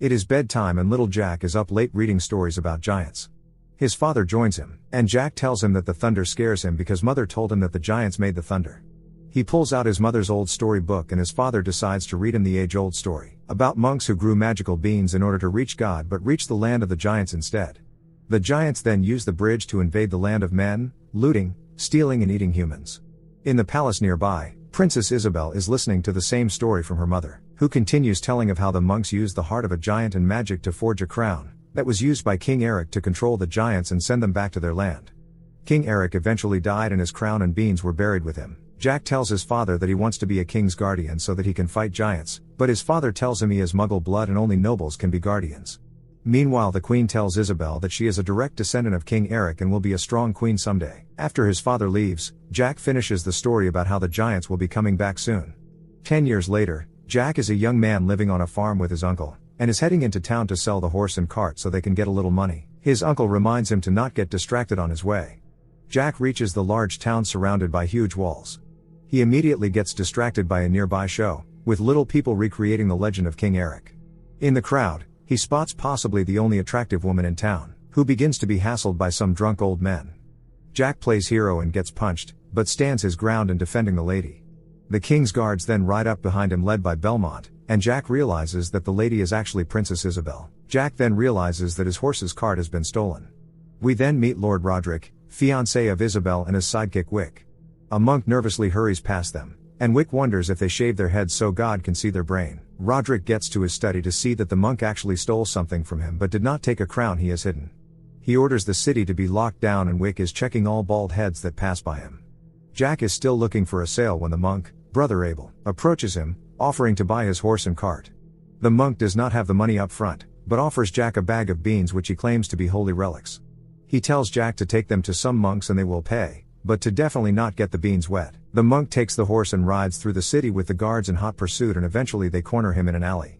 It is bedtime and little Jack is up late reading stories about giants. His father joins him, and Jack tells him that the thunder scares him because mother told him that the giants made the thunder. He pulls out his mother's old story book and his father decides to read him the age-old story about monks who grew magical beans in order to reach God but reached the land of the giants instead. The giants then use the bridge to invade the land of men, looting, stealing and eating humans. In the palace nearby, Princess Isabel is listening to the same story from her mother, who continues telling of how the monks used the heart of a giant and magic to forge a crown that was used by King Eric to control the giants and send them back to their land. King Eric eventually died and his crown and beans were buried with him. Jack tells his father that he wants to be a king's guardian so that he can fight giants, but his father tells him he has Muggle blood and only nobles can be guardians. Meanwhile, the queen tells Isabel that she is a direct descendant of King Eric and will be a strong queen someday. After his father leaves, Jack finishes the story about how the giants will be coming back soon. 10 years later, Jack is a young man living on a farm with his uncle, and is heading into town to sell the horse and cart so they can get a little money. His uncle reminds him to not get distracted on his way. Jack reaches the large town surrounded by huge walls. He immediately gets distracted by a nearby show, with little people recreating the legend of King Eric. In the crowd, he spots possibly the only attractive woman in town, who begins to be hassled by some drunk old men. Jack plays hero and gets punched, but stands his ground in defending the lady. The king's guards then ride up behind him led by Belmont, and Jack realizes that the lady is actually Princess Isabel. Jack then realizes that his horse's cart has been stolen. We then meet Lord Roderick, fiancé of Isabel, and his sidekick Wick. A monk nervously hurries past them, and Wick wonders if they shave their heads so God can see their brain. Roderick gets to his study to see that the monk actually stole something from him but did not take a crown he has hidden. He orders the city to be locked down and Wick is checking all bald heads that pass by him. Jack is still looking for a sale when the monk, Brother Abel, approaches him, offering to buy his horse and cart. The monk does not have the money up front, but offers Jack a bag of beans which he claims to be holy relics. He tells Jack to take them to some monks and they will pay, but to definitely not get the beans wet. The monk takes the horse and rides through the city with the guards in hot pursuit and eventually they corner him in an alley.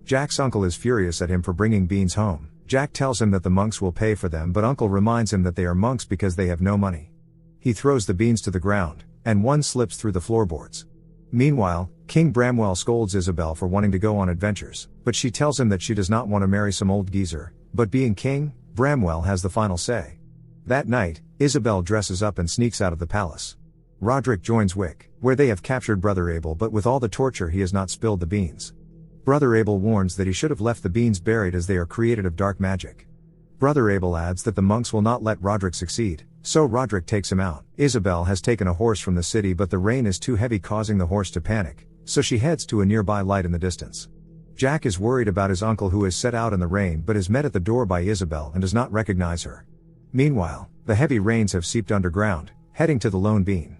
Jack's uncle is furious at him for bringing beans home. Jack tells him that the monks will pay for them but uncle reminds him that they are monks because they have no money. He throws the beans to the ground, and one slips through the floorboards. Meanwhile, King Bramwell scolds Isabel for wanting to go on adventures, but she tells him that she does not want to marry some old geezer, but being king, Bramwell has the final say. That night, Isabel dresses up and sneaks out of the palace. Roderick joins Wick, where they have captured Brother Abel but with all the torture he has not spilled the beans. Brother Abel warns that he should have left the beans buried as they are created of dark magic. Brother Abel adds that the monks will not let Roderick succeed, so Roderick takes him out. Isabel has taken a horse from the city but the rain is too heavy causing the horse to panic, so she heads to a nearby light in the distance. Jack is worried about his uncle who is set out in the rain but is met at the door by Isabel and does not recognize her. Meanwhile, the heavy rains have seeped underground, heading to the Lone Bean.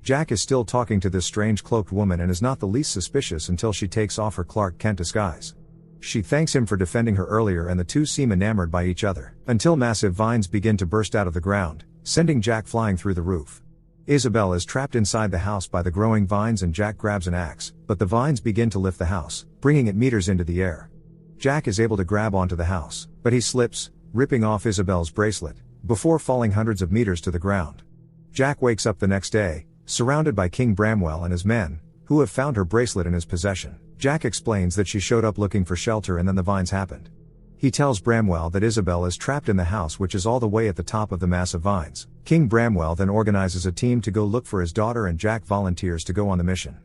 Jack is still talking to this strange cloaked woman and is not the least suspicious until she takes off her Clark Kent disguise. She thanks him for defending her earlier and the two seem enamored by each other, until massive vines begin to burst out of the ground, sending Jack flying through the roof. Isabel is trapped inside the house by the growing vines and Jack grabs an axe, but the vines begin to lift the house, bringing it meters into the air. Jack is able to grab onto the house, but he slips, ripping off Isabel's bracelet, before falling hundreds of meters to the ground. Jack wakes up the next day, surrounded by King Bramwell and his men, who have found her bracelet in his possession. Jack explains that she showed up looking for shelter and then the vines happened. He tells Bramwell that Isabel is trapped in the house which is all the way at the top of the massive vines. King Bramwell then organizes a team to go look for his daughter and Jack volunteers to go on the mission.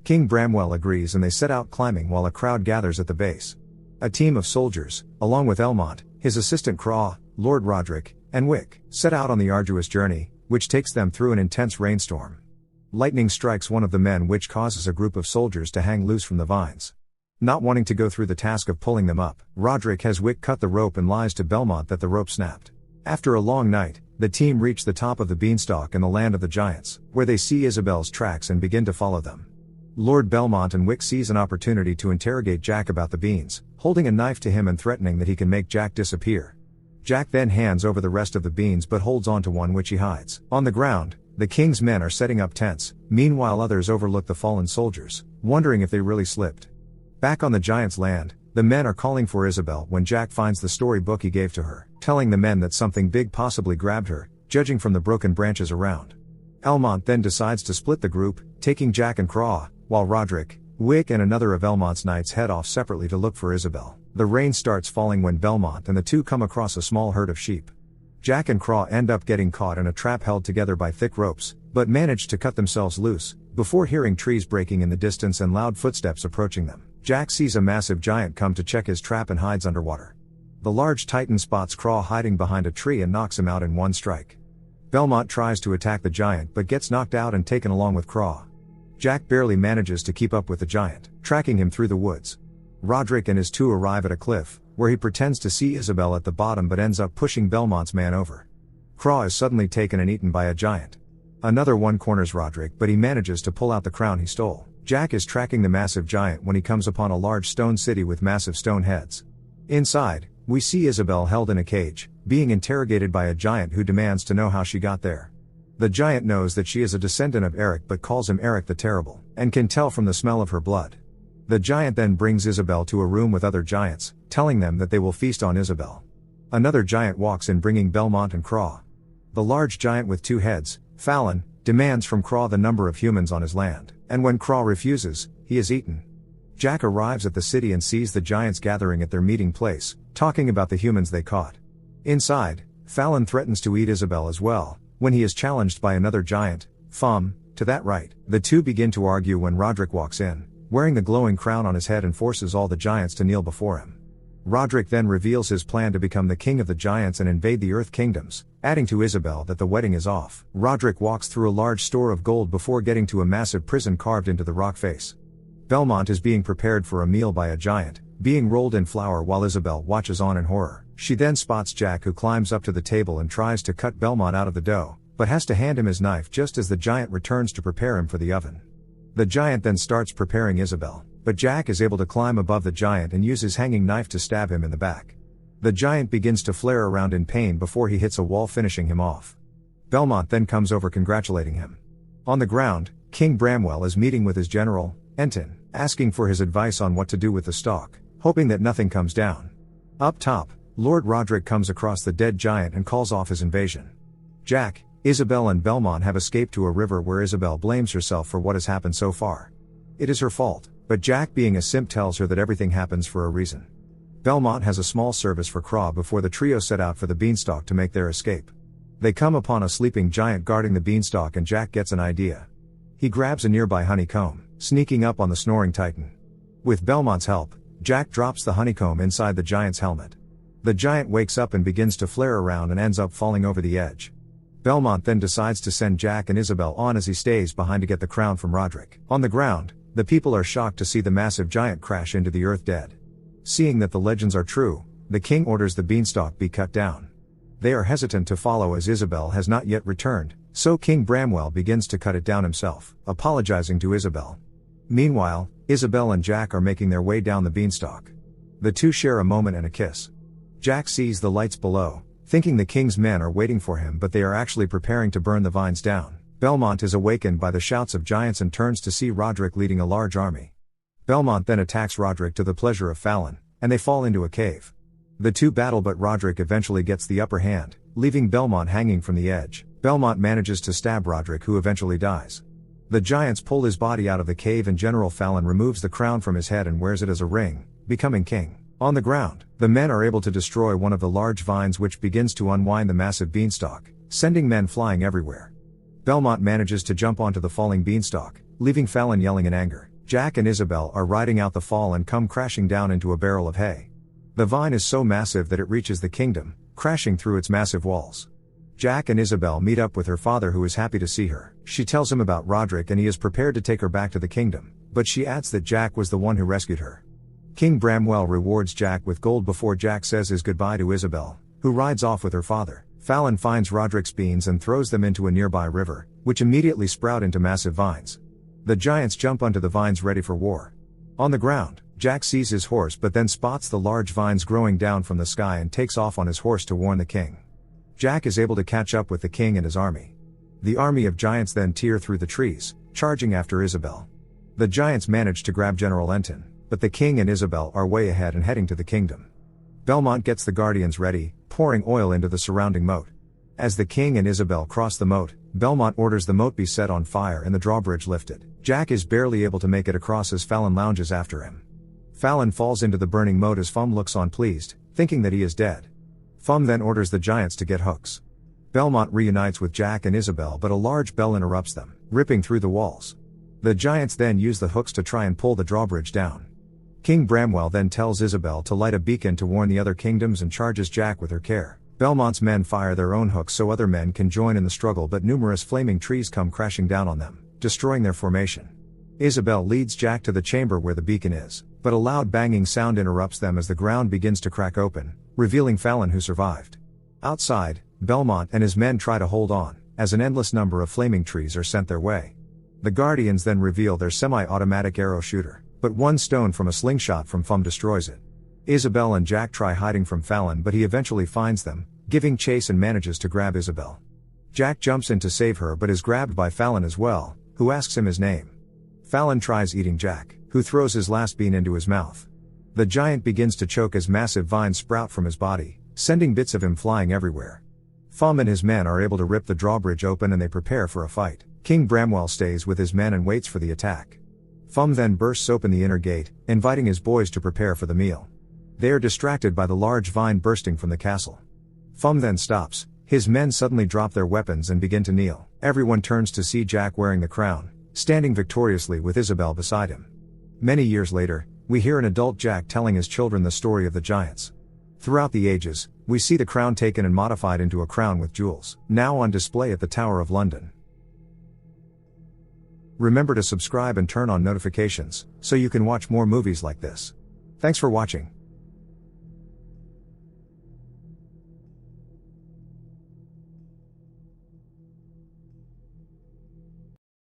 King Bramwell agrees and they set out climbing while a crowd gathers at the base. A team of soldiers, along with Elmont, his assistant Craw, Lord Roderick, and Wick, set out on the arduous journey, which takes them through an intense rainstorm. Lightning strikes one of the men which causes a group of soldiers to hang loose from the vines. Not wanting to go through the task of pulling them up, Roderick has Wick cut the rope and lies to Belmont that the rope snapped. After a long night, the team reach the top of the beanstalk in the land of the giants, where they see Isabel's tracks and begin to follow them. Lord Belmont and Wick seize an opportunity to interrogate Jack about the beans, holding a knife to him and threatening that he can make Jack disappear. Jack then hands over the rest of the beans but holds on to one which he hides. On the ground, the king's men are setting up tents, meanwhile others overlook the fallen soldiers, wondering if they really slipped. Back on the giants' land, the men are calling for Isabel when Jack finds the storybook he gave to her, telling the men that something big possibly grabbed her, judging from the broken branches around. Elmont then decides to split the group, taking Jack and Craw, while Roderick, Wick and another of Elmont's knights head off separately to look for Isabel. The rain starts falling when Belmont and the two come across a small herd of sheep. Jack and Craw end up getting caught in a trap held together by thick ropes, but manage to cut themselves loose, before hearing trees breaking in the distance and loud footsteps approaching them. Jack sees a massive giant come to check his trap and hides underwater. The large titan spots Craw hiding behind a tree and knocks him out in one strike. Belmont tries to attack the giant but gets knocked out and taken along with Craw. Jack barely manages to keep up with the giant, tracking him through the woods. Roderick and his two arrive at a cliff, where he pretends to see Isabel at the bottom but ends up pushing Belmont's man over. Craw is suddenly taken and eaten by a giant. Another one corners Roderick but he manages to pull out the crown he stole. Jack is tracking the massive giant when he comes upon a large stone city with massive stone heads. Inside, we see Isabel held in a cage, being interrogated by a giant who demands to know how she got there. The giant knows that she is a descendant of Eric but calls him Eric the Terrible, and can tell from the smell of her blood. The giant then brings Isabel to a room with other giants, telling them that they will feast on Isabel. Another giant walks in bringing Belmont and Craw. The large giant with two heads, Fallon, demands from Craw the number of humans on his land, and when Craw refuses, he is eaten. Jack arrives at the city and sees the giants gathering at their meeting place, talking about the humans they caught. Inside, Fallon threatens to eat Isabel as well, when he is challenged by another giant, Fum, to that right. The two begin to argue when Roderick walks in, wearing the glowing crown on his head and forces all the giants to kneel before him. Roderick then reveals his plan to become the king of the giants and invade the Earth Kingdoms, adding to Isabel that the wedding is off. Roderick walks through a large store of gold before getting to a massive prison carved into the rock face. Belmont is being prepared for a meal by a giant, being rolled in flour while Isabel watches on in horror. She then spots Jack, who climbs up to the table and tries to cut Belmont out of the dough, but has to hand him his knife just as the giant returns to prepare him for the oven. The giant then starts preparing Isabel, but Jack is able to climb above the giant and use his hanging knife to stab him in the back. The giant begins to flare around in pain before he hits a wall, finishing him off. Belmont then comes over congratulating him. On the ground, King Bramwell is meeting with his general, Enton, asking for his advice on what to do with the stalk, hoping that nothing comes down. Up top, Lord Roderick comes across the dead giant and calls off his invasion. Jack, Isabel and Belmont have escaped to a river where Isabel blames herself for what has happened so far. It is her fault, but Jack, being a simp, tells her that everything happens for a reason. Belmont has a small service for Craw before the trio set out for the beanstalk to make their escape. They come upon a sleeping giant guarding the beanstalk and Jack gets an idea. He grabs a nearby honeycomb, sneaking up on the snoring titan. With Belmont's help, Jack drops the honeycomb inside the giant's helmet. The giant wakes up and begins to flare around and ends up falling over the edge. Belmont then decides to send Jack and Isabel on as he stays behind to get the crown from Roderick. On the ground, the people are shocked to see the massive giant crash into the earth dead. Seeing that the legends are true, the king orders the beanstalk be cut down. They are hesitant to follow as Isabel has not yet returned, so King Bramwell begins to cut it down himself, apologizing to Isabel. Meanwhile, Isabel and Jack are making their way down the beanstalk. The two share a moment and a kiss. Jack sees the lights below, thinking the king's men are waiting for him, but they are actually preparing to burn the vines down. Belmont is awakened by the shouts of giants and turns to see Roderick leading a large army. Belmont then attacks Roderick to the pleasure of Fallon, and they fall into a cave. The two battle, but Roderick eventually gets the upper hand, leaving Belmont hanging from the edge. Belmont manages to stab Roderick, who eventually dies. The giants pull his body out of the cave and General Fallon removes the crown from his head and wears it as a ring, becoming king. On the ground, the men are able to destroy one of the large vines, which begins to unwind the massive beanstalk, sending men flying everywhere. Belmont manages to jump onto the falling beanstalk, leaving Fallon yelling in anger. Jack and Isabel are riding out the fall and come crashing down into a barrel of hay. The vine is so massive that it reaches the kingdom, crashing through its massive walls. Jack and Isabel meet up with her father, who is happy to see her. She tells him about Roderick and he is prepared to take her back to the kingdom, but she adds that Jack was the one who rescued her. King Bramwell rewards Jack with gold before Jack says his goodbye to Isabel, who rides off with her father. Fallon finds Roderick's beans and throws them into a nearby river, which immediately sprout into massive vines. The giants jump onto the vines ready for war. On the ground, Jack sees his horse but then spots the large vines growing down from the sky and takes off on his horse to warn the king. Jack is able to catch up with the king and his army. The army of giants then tear through the trees, charging after Isabel. The giants manage to grab General Enton, but the king and Isabel are way ahead and heading to the kingdom. Belmont gets the guardians ready, pouring oil into the surrounding moat. As the king and Isabel cross the moat, Belmont orders the moat be set on fire and the drawbridge lifted. Jack is barely able to make it across as Fallon lounges after him. Fallon falls into the burning moat as Fum looks on pleased, thinking that he is dead. Fum then orders the giants to get hooks. Belmont reunites with Jack and Isabel, but a large bell interrupts them, ripping through the walls. The giants then use the hooks to try and pull the drawbridge down. King Bramwell then tells Isabel to light a beacon to warn the other kingdoms and charges Jack with her care. Belmont's men fire their own hooks so other men can join in the struggle, but numerous flaming trees come crashing down on them, destroying their formation. Isabel leads Jack to the chamber where the beacon is, but a loud banging sound interrupts them as the ground begins to crack open, revealing Fallon, who survived. Outside, Belmont and his men try to hold on, as an endless number of flaming trees are sent their way. The Guardians then reveal their semi-automatic arrow shooter, but one stone from a slingshot from Fum destroys it. Isabel and Jack try hiding from Fallon, but he eventually finds them, giving chase and manages to grab Isabel. Jack jumps in to save her but is grabbed by Fallon as well, who asks him his name. Fallon tries eating Jack, who throws his last bean into his mouth. The giant begins to choke as massive vines sprout from his body, sending bits of him flying everywhere. Fum and his men are able to rip the drawbridge open and they prepare for a fight. King Bramwell stays with his men and waits for the attack. Fum then bursts open the inner gate, inviting his boys to prepare for the meal. They are distracted by the large vine bursting from the castle. Fum then stops, his men suddenly drop their weapons and begin to kneel. Everyone turns to see Jack wearing the crown, standing victoriously with Isabel beside him. Many years later, we hear an adult Jack telling his children the story of the giants. Throughout the ages, we see the crown taken and modified into a crown with jewels, now on display at the Tower of London. Remember to subscribe and turn on notifications, so you can watch more movies like this. Thanks for watching.